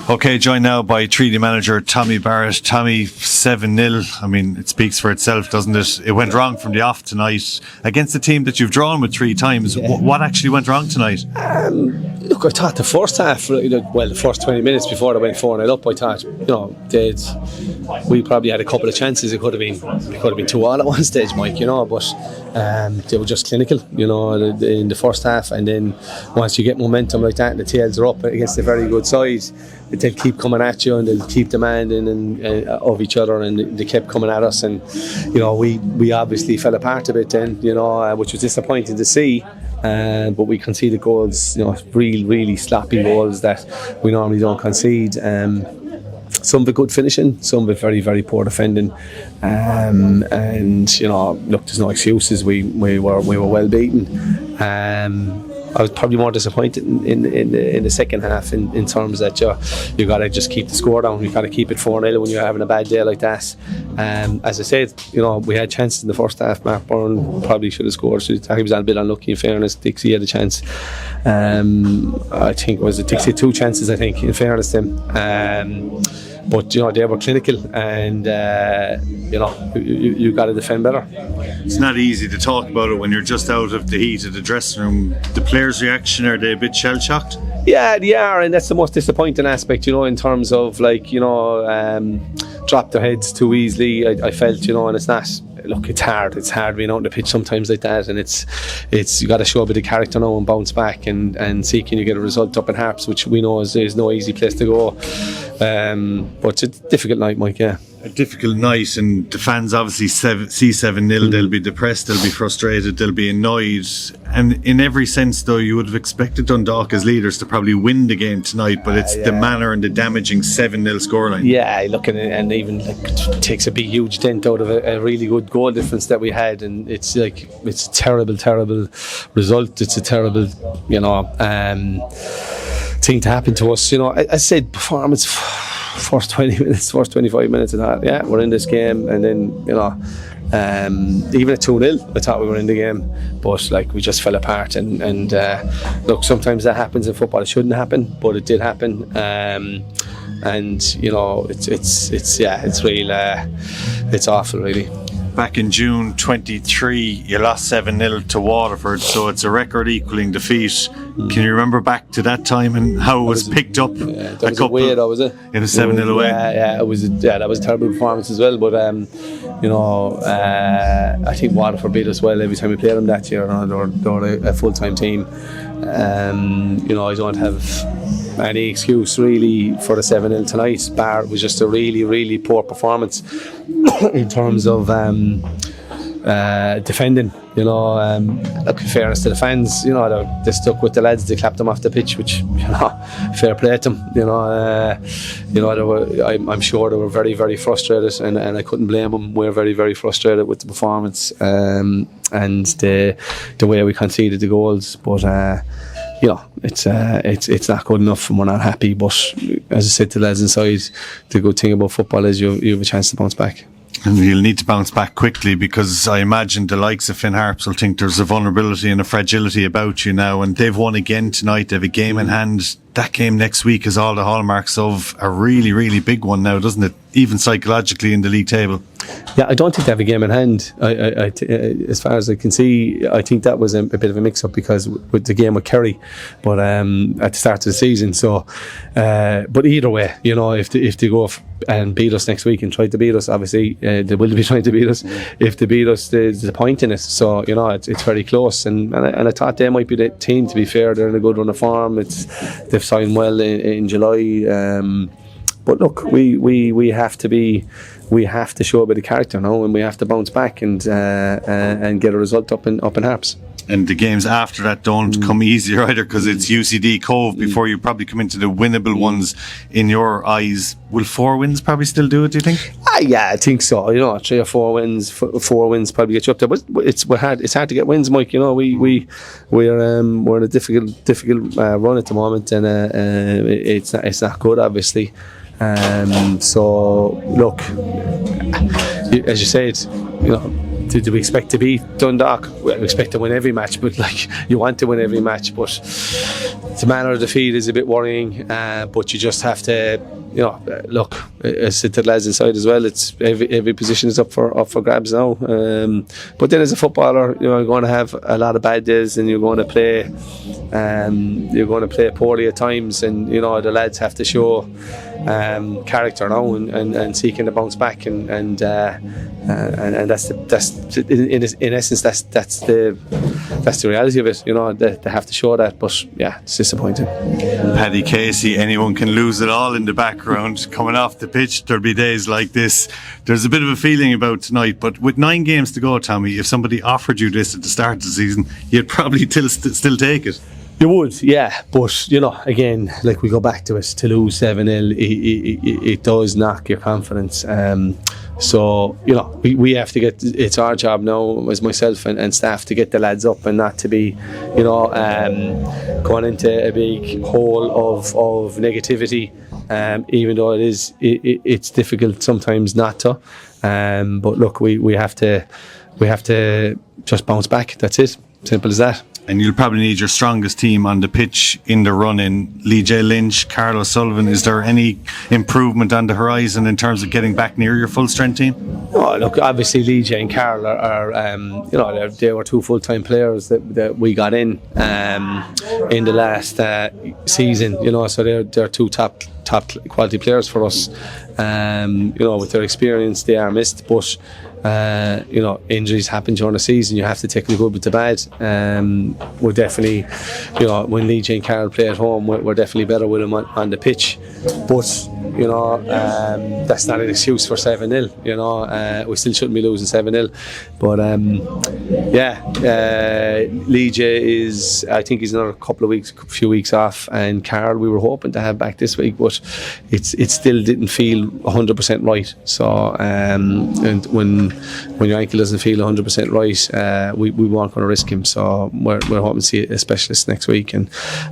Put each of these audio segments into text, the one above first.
Okay, joined now by Treaty Manager Tommy Barrett. Tommy, 7-0. I mean, it speaks for itself, doesn't it? It went wrong from the off tonight against a team that you've drawn with 3 times. Yeah. What actually went wrong tonight? Look, I thought the first half, the first 20 minutes before they went 4-0 up, I thought, we probably had a couple of chances. It could have been 2-all at one stage, Mike, but they were just clinical, in the first half. And then once you get momentum like that and the tails are up against a very good side, they'll keep coming at you and they'll keep demanding of each other, and they kept coming at us. And we obviously fell apart a bit then, which was disappointing to see. But we conceded goals, really sloppy goals that we normally don't concede. Some of it good finishing, some of it very, very poor defending. And look, there's no excuses. We were well beaten. I was probably more disappointed in the second half in terms that you got to just keep the score down. You got to keep it 4-0 when you're having a bad day like that. As I said, we had chances in the first half. Mark Byrne probably should have scored. So he was a bit unlucky, in fairness. Dixie had a chance. I think Dixie had 2 chances, I think, in fairness to him. But they were clinical, and you got to defend better. It's not easy to talk about it when you're just out of the heat of the dressing room. The players' reaction, are they a bit shell shocked? Yeah, they are, and that's the most disappointing aspect. In terms of drop their heads too easily. I felt, and it's not. Look, it's hard. It's hard being out on the pitch sometimes like that, and it's you got to show a bit of character now and bounce back and see can you get a result up in Harps, which we know is no easy place to go. But it's a difficult night, Mike. Yeah. A difficult night, and the fans obviously see 7-0. They'll be depressed, they'll be frustrated, they'll be annoyed, and in every sense though you would have expected Dundalk as leaders to probably win the game tonight, but it's the manner and the damaging 7-0 scoreline. Yeah, look, and even it takes a big huge dent out of a really good goal difference that we had, and it's a terrible result. It's a terrible thing to happen to us. I said performance first 20 minutes, first 25 minutes of that, yeah, we're in this game. And then even at 2-0 I thought we were in the game, but we just fell apart. And look, sometimes that happens in football. It shouldn't happen, but it did happen. And it's real, it's awful, really. Back in June 23, you lost 7-0 to Waterford, so it's a record-equaling defeat. Can you remember back to that time and how it was picked up? Yeah, that was a way, though, was it? In a 7-0 away. Yeah, it was. That was a terrible performance as well. But I think Waterford beat us well every time we played them that year. They were a full-time team. I don't have any excuse really for the 7-0 tonight. Barrett was just a really, really poor performance in terms of defending. Look, in fairness to the fans, they stuck with the lads. They clapped them off the pitch, which fair play to them. I'm sure they were very, very frustrated, and I couldn't blame them. We're very, very frustrated with the performance and the way we conceded the goals. But it's not good enough, and we're not happy. But as I said to the lads inside, the good thing about football is you have a chance to bounce back. And you'll need to bounce back quickly, because I imagine the likes of Finn Harps will think there's a vulnerability and a fragility about you now, and they've won again tonight. They have a game in hand. That game next week is all the hallmarks of a really, really big one now, doesn't it? Even psychologically in the league table. Yeah, I don't think they have a game in hand. As far as I can see, I think that was a bit of a mix-up because with the game with Kerry, but at the start of the season. So, but either way, if they go and beat us next week and try to beat us, obviously they will be trying to beat us. If they beat us, there's a point in it. So it's very close, and I thought they might be the team. To be fair, they're in a good run of form. They've signed well in July. But look, we have to show a bit of character now, and we have to bounce back and get a result up in Harps. And the games after that don't come easier either, because it's UCD Cove before you probably come into the winnable ones in your eyes. Will 4 wins probably still do it, do you think? Yeah, I think so. 3 or 4 wins, 4 wins probably get you up there. But it's hard to get wins, Mike. We're in a difficult run at the moment, and it's not good, obviously. So look, as you said, do we expect to beat Dundalk? Well, we expect to win every match, but you want to win every match. But the manner of defeat is a bit worrying. But you just have to, look. I said to the lads inside as well. It's every position is up for grabs now. But then as a footballer, you're going to have a lot of bad days, and you're going to play. You're going to play poorly at times, and the lads have to show character now and seeking to bounce back, and that's in essence that's the reality of it. They have to show that, but yeah, it's disappointing. Paddy Casey, anyone can lose it all in the background. Coming off the pitch, there'll be days like this. There's a bit of a feeling about tonight, but with 9 games to go, Tommy, if somebody offered you this at the start of the season, you'd probably still take it. You would, yeah, but again, like we go back to it, to lose 7-0, it does knock your confidence. So we have to get. It's our job now, as myself and staff, to get the lads up and not to be, going into a big hole of negativity. Even though it's difficult sometimes not to. But look, we have to just bounce back. That's it. Simple as that. And you'll probably need your strongest team on the pitch in the run-in. Lee J. Lynch, Carl O'Sullivan. Is there any improvement on the horizon in terms of getting back near your full-strength team? Oh, look, obviously Lee J and Carl are they were 2 full-time players that we got in the last season. So they're 2 top quality players for us. With their experience, they are missed, but injuries happen during the season. You have to take the good with the bad. We're definitely, when Lee J and Carroll play at home, we're definitely better with them on the pitch. But that's not an excuse for 7-0. We still shouldn't be losing 7-0. But Lee J is, I think he's another few weeks off, and Carl we were hoping to have back this week, but it still didn't feel 100% right. So and when your ankle doesn't feel 100% right, we weren't going to risk him. So we're hoping to see a specialist next week, and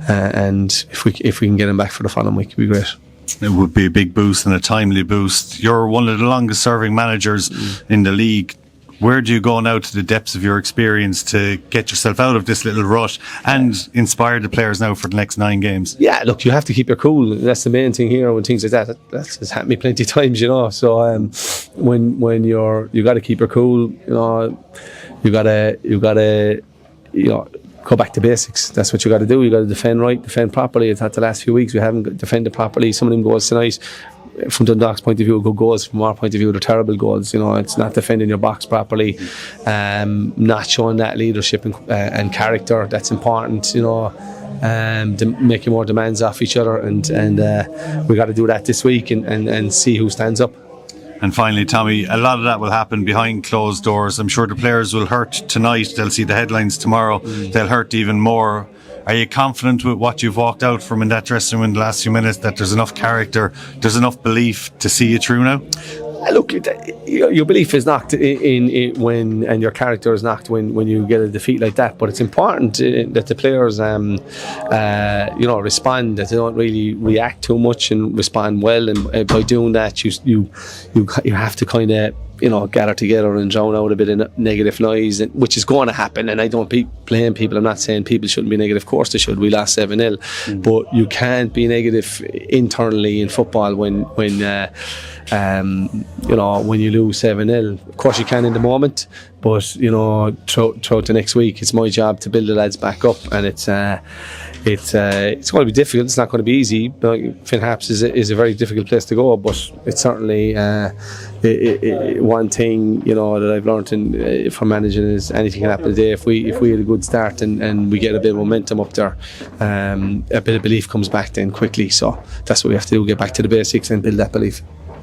if we can get him back for the following week, it'd be great. It would be a big boost and a timely boost. You're one of the longest serving managers in the league. Where do you go now to the depths of your experience to get yourself out of this little rut and inspire the players now for the next 9 games? Yeah, look, you have to keep your cool. That's the main thing here when things like that. That's happened to me plenty of times, So when you got to keep your cool, you got to go back to basics. That's what you got to do. You got to defend right, defend properly. I thought the last few weeks we haven't defended properly. Some of them goals tonight, from Dundalk's point of view, are good goals. From our point of view, they're terrible goals. It's not defending your box properly, not showing that leadership and character. That's important. Making more demands off each other, and we got to do that this week and see who stands up. And finally, Tommy, a lot of that will happen behind closed doors. I'm sure the players will hurt tonight. They'll see the headlines tomorrow. They'll hurt even more. Are you confident with what you've walked out from in that dressing room in the last few minutes, that there's enough character, there's enough belief to see you through now? Look, your belief is knocked in when, and your character is knocked when you get a defeat like that. But it's important that the players, respond. That they don't really react too much and respond well. And by doing that, you have to kind of gather together and drown out a bit of negative noise, which is going to happen. And I don't blame people. I'm not saying people shouldn't be negative. Of course they should. We lost 7-0, but you can't be negative internally in football when you lose 7-0. Of course you can in the moment, but throughout the next week, it's my job to build the lads back up, and it's going to be difficult. It's not going to be easy. Finn Harps is a very difficult place to go, but it's certainly one thing that I've learned from managing is anything can happen today. If we had a good start and we get a bit of momentum up there, a bit of belief comes back then quickly. So that's what we have to do: get back to the basics and build that belief.